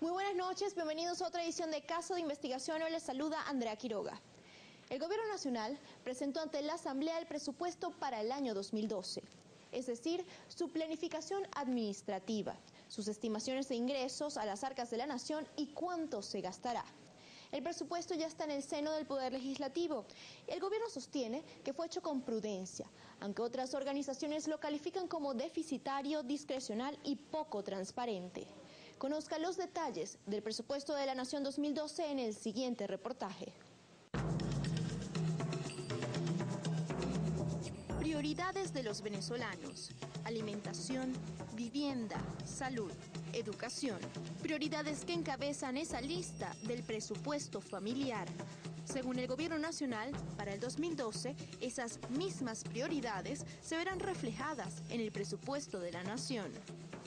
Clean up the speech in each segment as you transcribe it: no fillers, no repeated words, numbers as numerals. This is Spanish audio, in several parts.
Muy buenas noches, bienvenidos a otra edición de Caso de Investigación. Hoy les saluda Andrea Quiroga. El Gobierno Nacional presentó ante la Asamblea el presupuesto para el año 2012, es decir, su planificación administrativa, sus estimaciones de ingresos a las arcas de la Nación y cuánto se gastará. El presupuesto ya está en el seno del Poder Legislativo. El gobierno sostiene que fue hecho con prudencia, aunque otras organizaciones lo califican como deficitario, discrecional y poco transparente. Conozca los detalles del presupuesto de la Nación 2012 en el siguiente reportaje. Prioridades de los venezolanos: alimentación, vivienda, salud, educación. Prioridades que encabezan esa lista del presupuesto familiar. Según el Gobierno Nacional, para el 2012, esas mismas prioridades se verán reflejadas en el presupuesto de la Nación.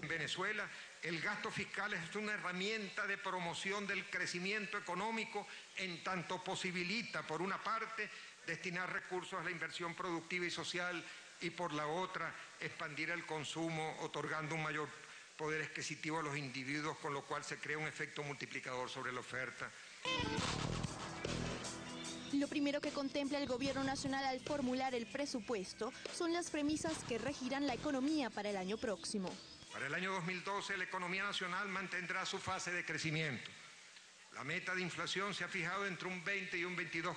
En Venezuela, el gasto fiscal es una herramienta de promoción del crecimiento económico en tanto posibilita, por una parte, destinar recursos a la inversión productiva y social y por la otra, expandir el consumo, otorgando un mayor poder adquisitivo a los individuos, con lo cual se crea un efecto multiplicador sobre la oferta. Lo primero que contempla el Gobierno Nacional al formular el presupuesto son las premisas que regirán la economía para el año próximo. Para el año 2012, la economía nacional mantendrá su fase de crecimiento. La meta de inflación se ha fijado entre un 20 y un 22%.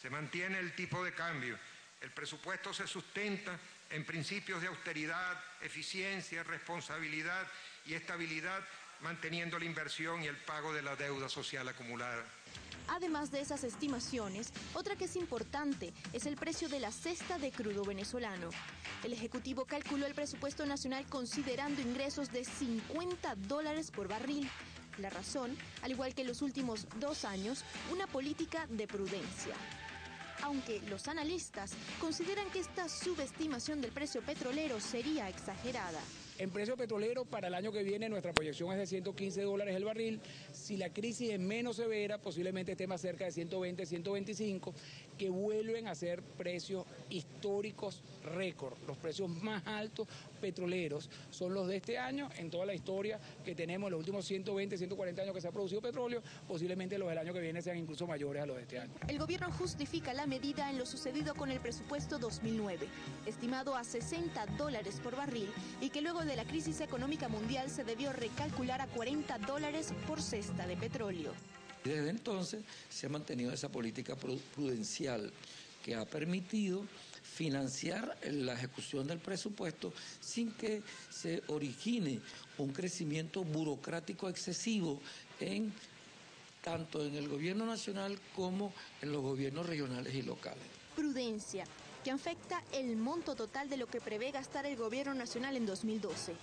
Se mantiene el tipo de cambio. El presupuesto se sustenta en principios de austeridad, eficiencia, responsabilidad y estabilidad, manteniendo la inversión y el pago de la deuda social acumulada. Además de esas estimaciones, otra que es importante es el precio de la cesta de crudo venezolano. El Ejecutivo calculó el presupuesto nacional considerando ingresos de $50 por barril. La razón, al igual que en los últimos 2 años, una política de prudencia. Aunque los analistas consideran que esta subestimación del precio petrolero sería exagerada. En precio petrolero para el año que viene nuestra proyección es de $115 el barril. Si la crisis es menos severa, posiblemente esté más cerca de 120, 125, que vuelven a ser precios históricos récord. Los precios más altos petroleros son los de este año en toda la historia que tenemos, los últimos 120, 140 años que se ha producido petróleo, posiblemente los del año que viene sean incluso mayores a los de este año. El gobierno justifica la medida en lo sucedido con el presupuesto 2009, estimado a $60 por barril y que luego de la crisis económica mundial se debió recalcular a $40 por cesta de petróleo. Desde entonces se ha mantenido esa política prudencial que ha permitido financiar la ejecución del presupuesto sin que se origine un crecimiento burocrático excesivo tanto en el gobierno nacional como en los gobiernos regionales y locales. Prudencia, que afecta el monto total de lo que prevé gastar el Gobierno Nacional en 2012.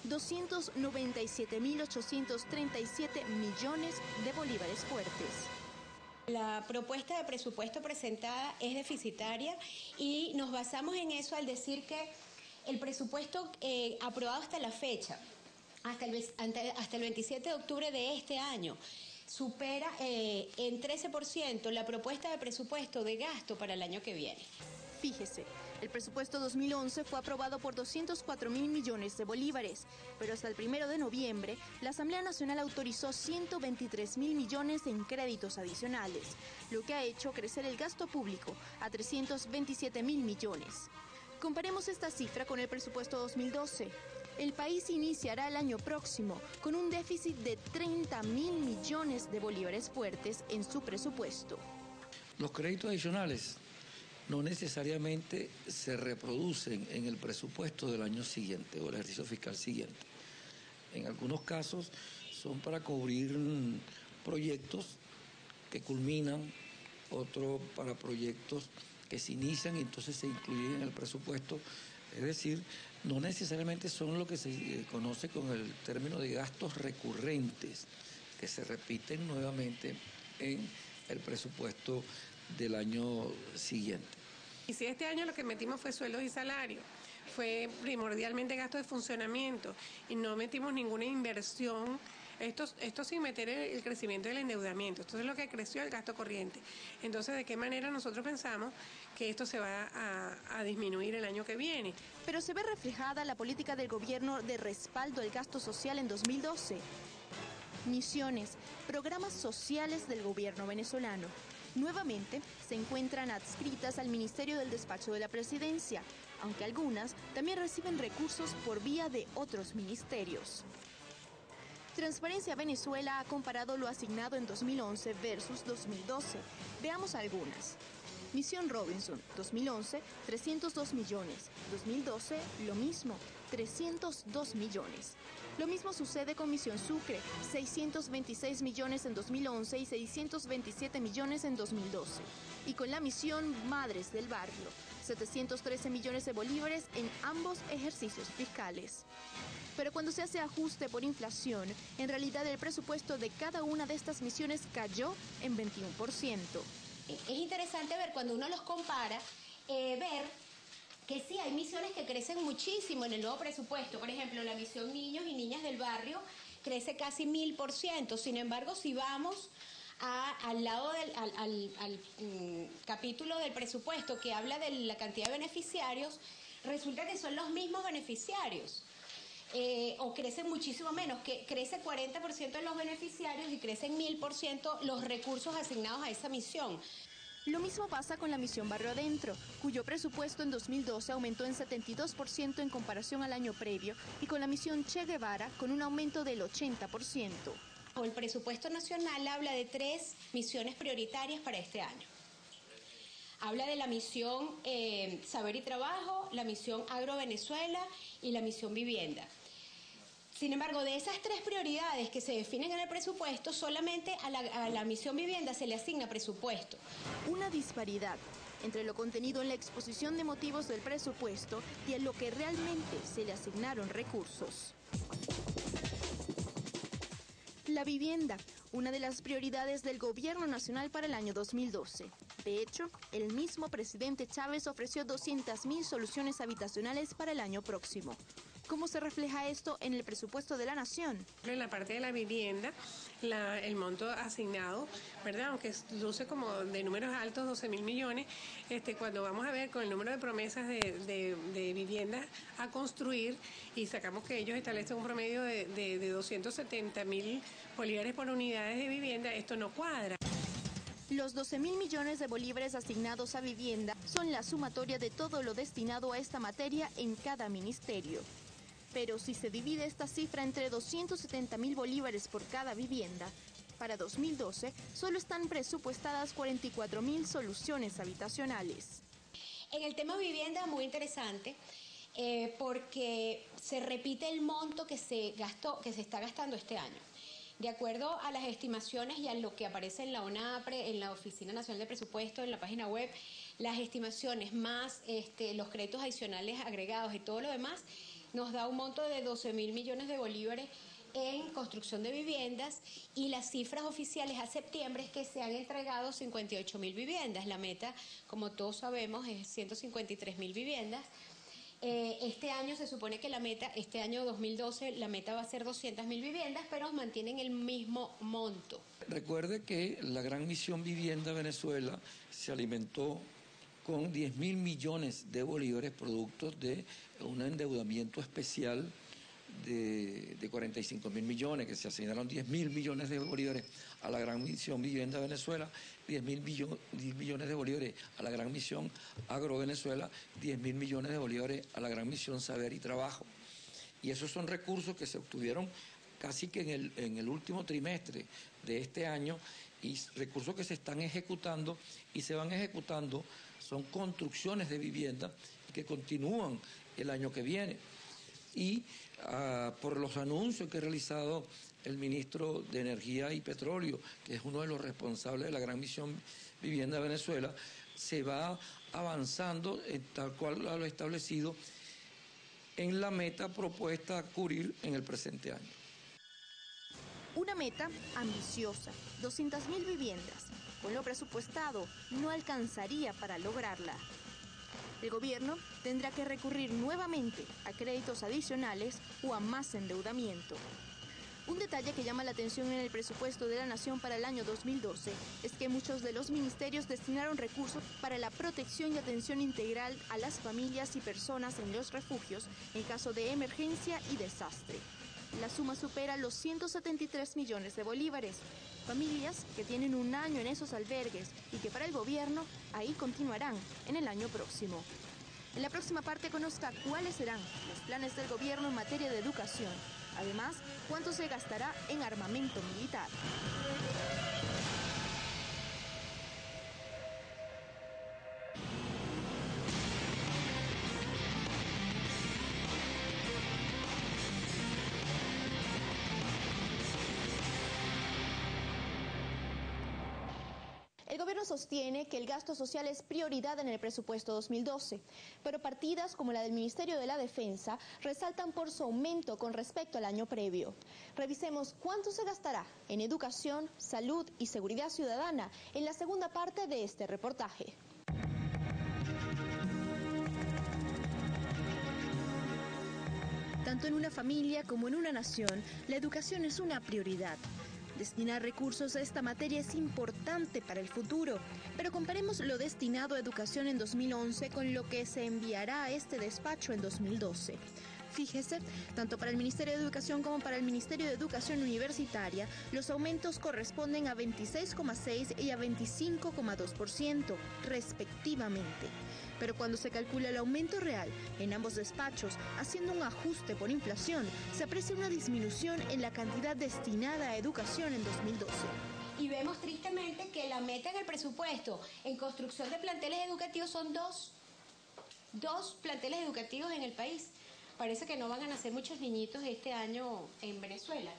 297.837 millones de bolívares fuertes. La propuesta de presupuesto presentada es deficitaria y nos basamos en eso al decir que el presupuesto aprobado hasta la fecha, hasta el 27 de octubre de este año, supera en 13% la propuesta de presupuesto de gasto para el año que viene. Fíjese, el presupuesto 2011 fue aprobado por 204.000 millones de bolívares, pero hasta el 1 de noviembre, la Asamblea Nacional autorizó 123.000 millones en créditos adicionales, lo que ha hecho crecer el gasto público a 327.000 millones. Comparemos esta cifra con el presupuesto 2012. El país iniciará el año próximo con un déficit de 30.000 millones de bolívares fuertes en su presupuesto. Los créditos adicionales no necesariamente se reproducen en el presupuesto del año siguiente o el ejercicio fiscal siguiente. En algunos casos son para cubrir proyectos que culminan, otros para proyectos que se inician y entonces se incluyen en el presupuesto. Es decir, no necesariamente son lo que se conoce con el término de gastos recurrentes, que se repiten nuevamente en el presupuesto del año siguiente. Y si este año lo que metimos fue sueldos y salarios, fue primordialmente gasto de funcionamiento y no metimos ninguna inversión, esto sin meter el crecimiento del endeudamiento, esto es lo que creció el gasto corriente. Entonces, ¿de qué manera nosotros pensamos que esto se va a disminuir el año que viene? Pero se ve reflejada la política del gobierno de respaldo al gasto social en 2012. misiones, programas sociales del gobierno venezolano. Nuevamente se encuentran adscritas al Ministerio del Despacho de la Presidencia, aunque algunas también reciben recursos por vía de otros ministerios. Transparencia Venezuela ha comparado lo asignado en 2011 versus 2012. Veamos algunas. Misión Robinson, 2011, 302 millones. 2012, lo mismo, 302 millones. Lo mismo sucede con Misión Sucre, 626 millones en 2011 y 627 millones en 2012. Y con la Misión Madres del Barrio, 713 millones de bolívares en ambos ejercicios fiscales. Pero cuando se hace ajuste por inflación, en realidad el presupuesto de cada una de estas misiones cayó en 21%. Es interesante ver cuando uno los compara, ver que sí, hay misiones que crecen muchísimo en el nuevo presupuesto. Por ejemplo, la misión Niños y Niñas del Barrio crece casi 1000%. Sin embargo, si vamos al lado al capítulo del presupuesto que habla de la cantidad de beneficiarios, resulta que son los mismos beneficiarios. O crecen muchísimo menos, que crece 40% en los beneficiarios y crecen 1000% los recursos asignados a esa misión. Lo mismo pasa con la Misión Barrio Adentro, cuyo presupuesto en 2012 aumentó en 72% en comparación al año previo, y con la Misión Che Guevara con un aumento del 80%. El presupuesto nacional habla de 3 misiones prioritarias para este año. Habla de la misión Saber y Trabajo, la misión Agro Venezuela y la misión Vivienda. Sin embargo, de esas 3 prioridades que se definen en el presupuesto, solamente a la misión Vivienda se le asigna presupuesto. Una disparidad entre lo contenido en la exposición de motivos del presupuesto y en lo que realmente se le asignaron recursos. La vivienda, una de las prioridades del Gobierno Nacional para el año 2012. De hecho, el mismo presidente Chávez ofreció 200.000 soluciones habitacionales para el año próximo. ¿Cómo se refleja esto en el presupuesto de la Nación? En la parte de la vivienda, el monto asignado, ¿verdad? Aunque luce como de números altos, 12.000 millones, cuando vamos a ver con el número de promesas de viviendas a construir y sacamos que ellos establecen un promedio de 270.000 bolívares por unidades de vivienda, esto no cuadra. Los 12.000 millones de bolívares asignados a vivienda son la sumatoria de todo lo destinado a esta materia en cada ministerio. Pero si se divide esta cifra entre 270.000 bolívares por cada vivienda, para 2012 solo están presupuestadas 44.000 soluciones habitacionales. En el tema vivienda, muy interesante, porque se repite el monto que se está gastando este año. De acuerdo a las estimaciones y a lo que aparece en la ONAPRE, en la Oficina Nacional de Presupuesto, en la página web, las estimaciones más los créditos adicionales agregados y todo lo demás, nos da un monto de 12.000 millones de bolívares en construcción de viviendas, y las cifras oficiales a septiembre es que se han entregado 58.000 viviendas. La meta, como todos sabemos, es 153.000 viviendas. Este año se supone que la meta, este año 2012, la meta va a ser 200.000 viviendas, pero mantienen el mismo monto. Recuerde que la gran misión Vivienda Venezuela se alimentó con 10.000 millones de bolívares producto de un endeudamiento especial de 45.000 millones, que se asignaron 10.000 millones de bolívares a la gran misión Vivienda Venezuela, 10.000 millones de bolívares a la gran misión Agro Venezuela, 10.000 millones de bolívares a la gran misión Saber y Trabajo. Y esos son recursos que se obtuvieron casi que en el último trimestre de este año, y recursos que se están ejecutando y se van ejecutando. Son construcciones de vivienda que continúan el año que viene. Y por los anuncios que ha realizado el ministro de Energía y Petróleo, que es uno de los responsables de la gran misión Vivienda Venezuela, se va avanzando tal cual lo ha establecido en la meta propuesta a cubrir en el presente año. Una meta ambiciosa, 200.000 viviendas. Con lo presupuestado no alcanzaría para lograrla. El gobierno tendrá que recurrir nuevamente a créditos adicionales o a más endeudamiento. Un detalle que llama la atención en el presupuesto de la Nación para el año 2012 es que muchos de los ministerios destinaron recursos para la protección y atención integral a las familias y personas en los refugios en caso de emergencia y desastre. La suma supera los 173 millones de bolívares. Familias que tienen un año en esos albergues y que para el gobierno ahí continuarán en el año próximo. En la próxima parte conozca cuáles serán los planes del gobierno en materia de educación. Además, cuánto se gastará en armamento militar. El gobierno sostiene que el gasto social es prioridad en el presupuesto 2012, pero partidas como la del Ministerio de la Defensa resaltan por su aumento con respecto al año previo. Revisemos cuánto se gastará en educación, salud y seguridad ciudadana en la segunda parte de este reportaje. Tanto en una familia como en una nación, la educación es una prioridad. Destinar recursos a esta materia es importante para el futuro, pero comparemos lo destinado a educación en 2011 con lo que se enviará a este despacho en 2012. Fíjese, tanto para el Ministerio de Educación como para el Ministerio de Educación Universitaria, los aumentos corresponden a 26,6% y a 25,2%, respectivamente. Pero cuando se calcula el aumento real en ambos despachos, haciendo un ajuste por inflación, se aprecia una disminución en la cantidad destinada a educación en 2012. Y vemos tristemente que la meta en el presupuesto en construcción de planteles educativos son dos planteles educativos en el país. Parece que no van a nacer muchos niñitos este año en Venezuela.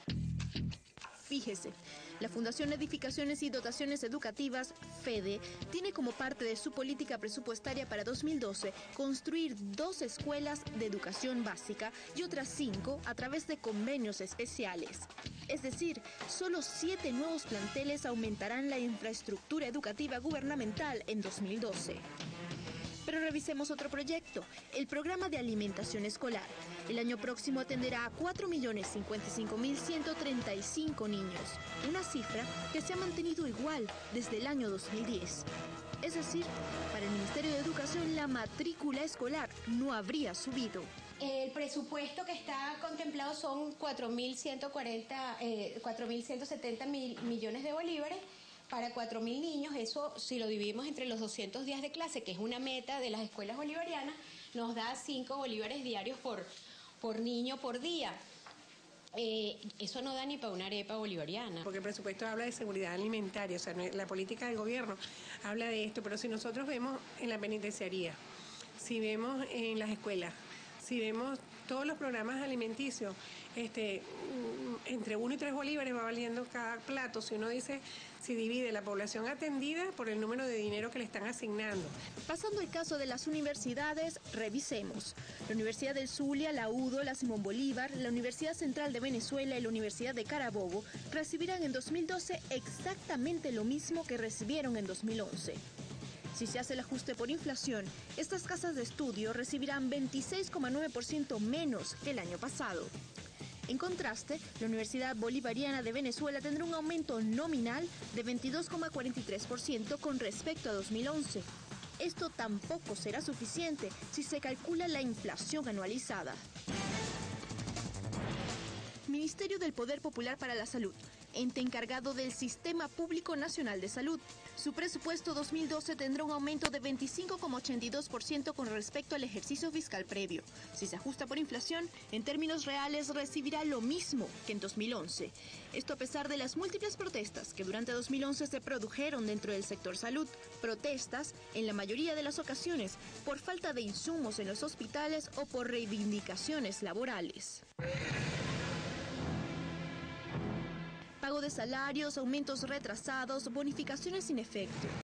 Fíjese, la Fundación Edificaciones y Dotaciones Educativas, FEDE, tiene como parte de su política presupuestaria para 2012 construir 2 escuelas de educación básica y otras 5 a través de convenios especiales. Es decir, solo 7 nuevos planteles aumentarán la infraestructura educativa gubernamental en 2012. Pero revisemos otro proyecto, el programa de alimentación escolar. El año próximo atenderá a 4.055.135 niños, una cifra que se ha mantenido igual desde el año 2010. Es decir, para el Ministerio de Educación la matrícula escolar no habría subido. El presupuesto que está contemplado son 4.170 millones de bolívares. Para 4.000 niños, eso si lo dividimos entre los 200 días de clase, que es una meta de las escuelas bolivarianas, nos da 5 bolívares diarios por niño por día. Eso no da ni para una arepa bolivariana. Porque el presupuesto habla de seguridad alimentaria, o sea, la política del gobierno habla de esto, pero si nosotros vemos en la penitenciaría, si vemos en las escuelas, si vemos todos los programas alimenticios, entre 1 y 3 bolívares va valiendo cada plato. Si uno dice, si divide la población atendida por el número de dinero que le están asignando. Pasando al caso de las universidades, revisemos. La Universidad del Zulia, la UDO, la Simón Bolívar, la Universidad Central de Venezuela y la Universidad de Carabobo recibirán en 2012 exactamente lo mismo que recibieron en 2011. Si se hace el ajuste por inflación, estas casas de estudio recibirán 26,9% menos que el año pasado. En contraste, la Universidad Bolivariana de Venezuela tendrá un aumento nominal de 22,43% con respecto a 2011. Esto tampoco será suficiente si se calcula la inflación anualizada. Ministerio del Poder Popular para la Salud, ente encargado del Sistema Público Nacional de Salud. Su presupuesto 2012 tendrá un aumento de 25,82% con respecto al ejercicio fiscal previo. Si se ajusta por inflación, en términos reales recibirá lo mismo que en 2011. Esto a pesar de las múltiples protestas que durante 2011 se produjeron dentro del sector salud. Protestas, en la mayoría de las ocasiones, por falta de insumos en los hospitales o por reivindicaciones laborales. Pago de salarios, aumentos retrasados, bonificaciones sin efecto.